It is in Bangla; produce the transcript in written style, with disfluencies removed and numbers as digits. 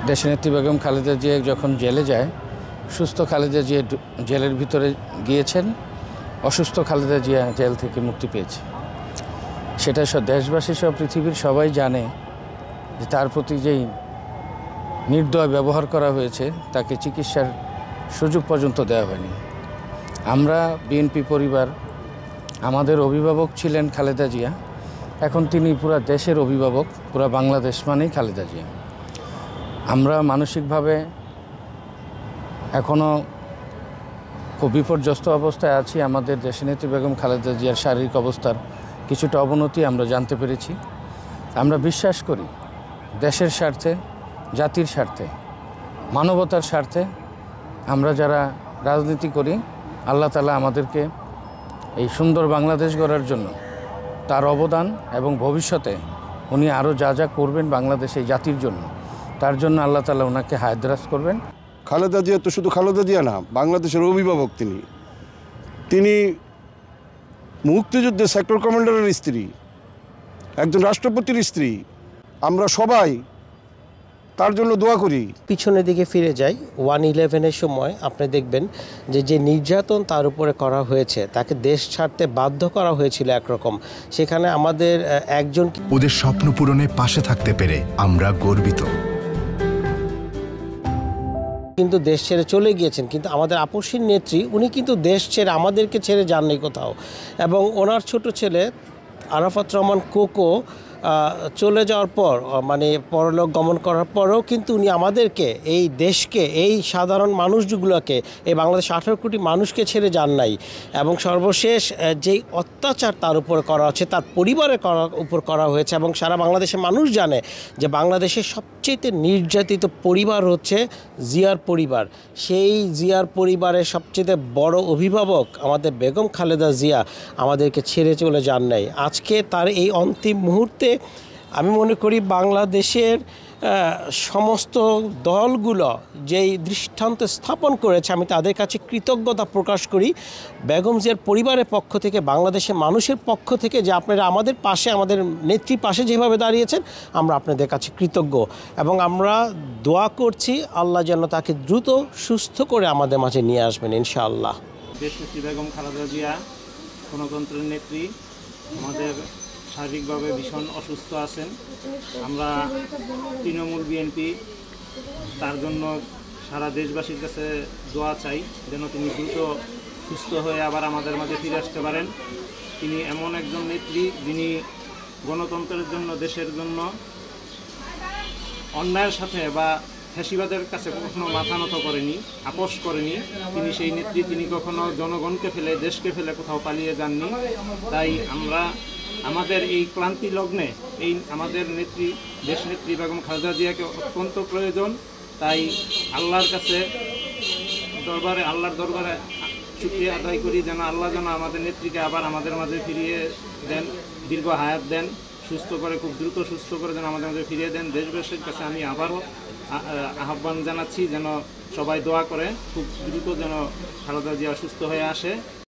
দেশনেত্রী বেগম খালেদা জিয়া যখন জেলে যায়, সুস্থ খালেদা জিয়া জেলের ভিতরে গিয়েছেন, অসুস্থ খালেদা জিয়া জেল থেকে মুক্তি পেয়েছে। সেটা দেশবাসী সব পৃথিবীর সবাই জানে যে তার প্রতি যেই নির্দয় ব্যবহার করা হয়েছে, তাকে চিকিৎসার সুযোগ পর্যন্ত দেওয়া হয়নি। আমরা বিএনপি পরিবার, আমাদের অভিভাবক ছিলেন খালেদা জিয়া, এখন তিনি পুরা দেশের অভিভাবক, পুরা বাংলাদেশ মানেই খালেদা জিয়া। আমরা মানসিকভাবে এখনও খুব বিপর্যস্ত অবস্থায় আছি। আমাদের দেশনেত্রী বেগম খালেদা জিয়ার শারীরিক অবস্থার কিছুটা অবনতি আমরা জানতে পেরেছি। আমরা বিশ্বাস করি দেশের স্বার্থে, জাতির স্বার্থে, মানবতার স্বার্থে আমরা যারা রাজনীতি করি, আল্লাহ তাআলা আমাদেরকে এই সুন্দর বাংলাদেশ গড়ার জন্য তার অবদান এবং ভবিষ্যতে উনি আরও যা যা করবেন বাংলাদেশ এই জাতির জন্য, তার জন্য আল্লাহ তাআলা ওনাকে হায়াত-দারাজ করবেন। খালেদা জিয়া তো শুধু খালেদা জিয়া না, বাংলাদেশের অভিভাবক। তিনি মুক্তিযুদ্ধে সেক্টর কমান্ডারের স্ত্রী, একজন রাষ্ট্রপতির স্ত্রী। আমরা সবাই তার জন্য দোয়া করি। পিছনের দিকে ফিরে যাই, 1/11-এর সময় আপনি দেখবেন যে নির্যাতন তার উপরে করা হয়েছে, তাকে দেশ ছাড়তে বাধ্য করা হয়েছিল একরকম। সেখানে আমাদের একজন, ওদের স্বপ্ন পূরণে পাশে থাকতে পেরে আমরা গর্বিত। কিন্তু দেশ ছেড়ে চলে গিয়েছেন, কিন্তু আমাদের আপসীর নেত্রী উনি কিন্তু দেশ ছেড়ে আমাদেরকে ছেড়ে যাননি কোথাও। এবং ওনার ছোট ছেলে আরাফাত রহমান কোকো চলে যাওয়ার পর, মানে পরলোক গমন করার পরেও কিন্তু উনি আমাদেরকে, এই দেশকে, এই সাধারণ মানুষগুলোকে, এই বাংলাদেশ 18 কোটি মানুষকে ছেড়ে যান নাই। এবং সর্বশেষ যেই অত্যাচার তার উপর করা হচ্ছে, তার পরিবারের উপর করা হয়েছে, এবং সারা বাংলাদেশের মানুষ জানে যে বাংলাদেশের সবচেয়ে নির্যাতিত পরিবার হচ্ছে জিয়ার পরিবার। সেই জিয়ার পরিবারের সবচেয়ে বড় অভিভাবক আমাদের বেগম খালেদা জিয়া আমাদেরকে ছেড়ে চলে যান নাই। আজকে তার এই অন্তিম মুহূর্তে আমি মনে করি বাংলাদেশের সমস্ত দলগুলো যেই দৃষ্টান্ত স্থাপন করেছে, আমি তাদের কাছে কৃতজ্ঞতা প্রকাশ করি বেগম জিয়ার পরিবারের পক্ষ থেকে, বাংলাদেশের মানুষের পক্ষ থেকে, যে আপনারা আমাদের পাশে, আমাদের নেত্রীর পাশে যেভাবে দাঁড়িয়েছেন, আমরা আপনাদের কাছে কৃতজ্ঞ। এবং আমরা দোয়া করছি আল্লাহ যেন তাকে দ্রুত সুস্থ করে আমাদের মাঝে নিয়ে আসবেন ইনশাআল্লাহ। দেশনেত্রী বেগম খালেদা জিয়া গণতন্ত্রের নেত্রী, আমাদের শারীরিকভাবে ভীষণ অসুস্থ আছেন। আমরা তৃণমূল বিএনপি তার জন্য সারা দেশবাসীর কাছে দোয়া চাই যেন তিনি দ্রুত সুস্থ হয়ে আবার আমাদের মাঝে ফিরে আসতে পারেন। তিনি এমন একজন নেত্রী যিনি গণতন্ত্রের জন্য, দেশের জন্য অন্যায়ের সাথে বা ফ্যাসিবাদের কাছে কখনো মাথা নত করেনি, আপোষ করেনি। তিনি সেই নেত্রী, তিনি কখনো জনগণকে ফেলে, দেশকে ফেলে কোথাও পালিয়ে যাননি। তাই আমরা আমাদের এই ক্লান্তি লগ্নে এই আমাদের নেত্রী, দেশনেত্রী বেগম খালেদা জিয়াকে অত্যন্ত প্রয়োজন। তাই আল্লাহর দরবারে শুকরিয়া আদায় করি যেন আল্লাহ যেন আমাদের নেত্রীকে আবার আমাদের মাঝে ফিরিয়ে দেন, দীর্ঘ হায়াত দেন, সুস্থ করে, খুব দ্রুত সুস্থ করে যেন আমাদের মাঝে ফিরিয়ে দেন। দেশবাসীর কাছে আমি আবারও আহ্বান জানাচ্ছি যেন সবাই দোয়া করে খুব দ্রুত যেন খালেদা জিয়া সুস্থ হয়ে আসে।